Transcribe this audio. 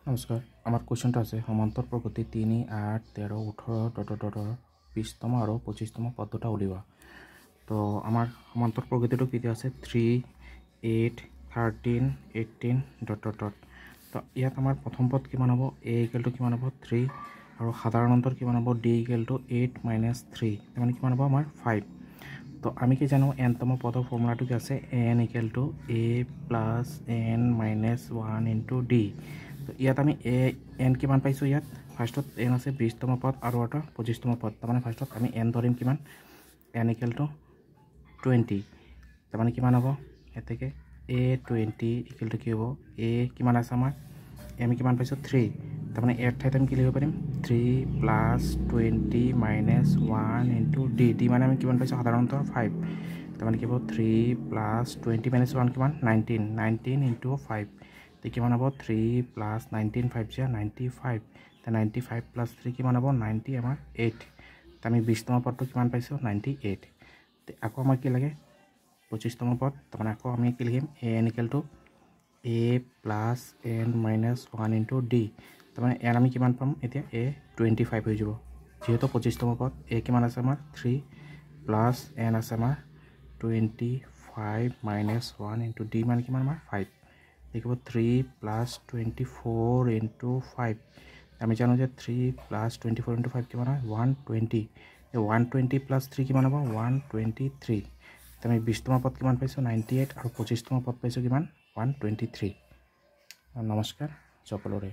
নমস্কাৰ আমাৰ কোৱেশ্চনটো আছে সমান্তৰ প্ৰগতি 3 8 13 18 20তম আৰু 25তম পদ দুটা উলিওৱা তো আমাৰ সমান্তৰ প্ৰগতিটো কি দিয়া আছে 3 8 13 18 তো ইয়াত আমাৰ প্ৰথম পদ কিমান হ'ব a = কিমান হ'ব 3 আৰু সাধাৰণ অন্তৰ কিমান হ'ব d = 8 - 3 মানে কিমান হ'ব আমাৰ 5 তো আমি কি জানো n তম পদৰ ফৰ্মুলাটো কি আছে n = a + n - 1 * d তো ইয়াত আমি n কিমান পাইছো ইয়াত ফাৰ্স্টত n আছে 20তম পদ আৰু এটা 25তম পদ তাৰমানে ফাৰ্স্টত আমি n ধৰিম কিমান n = 20 তাৰমানে কিমান হ'ব এতেকে a 20 = কি হ'ব a কিমান আছে আমাৰ আমি কিমান পাইছো 3 তাৰমানে এৰ ঠাইত আমি কি লিখিব পাৰিম 3 + 20 - 1 * d d মানে আমি কিমান পাইছো সাধাৰণ অন্তৰ 5 তাৰমানে কি হ'ব 3 + 20 - 1 কিমান 19 * 5 তো কিমান হ'ব 3 + 19 5 95 তো 95 + 3 কিমান হ'ব 90 আমাৰ 8 তো আমি 20তম পদটো কিমান পাইছো 98 তো আকৌ আমাক কি লাগে 25তম পদ তাৰমানে আকৌ আমি কি লিখিম n = a + n - 1 * d তাৰমানে n আমি কিমান পাম এতিয়া a 25 হৈ যাব যেহেতু 25তম পদ a কিমান আছে আমাৰ 3 + n আছে আমাৰ 25 - 1 * d মানে কিমান আমাৰ 5 লিখিব 3 + 24 * 5 আমি জানো যে 3 + 24 * 5 কিমান হয় 120 120 + 3 কিমান হ'ব 123 তো আমি 20তম পদ কিমান পাইছো 98 আৰু 25তম পদ পাইছো কিমান 123 নমস্কাৰ সকলোৰে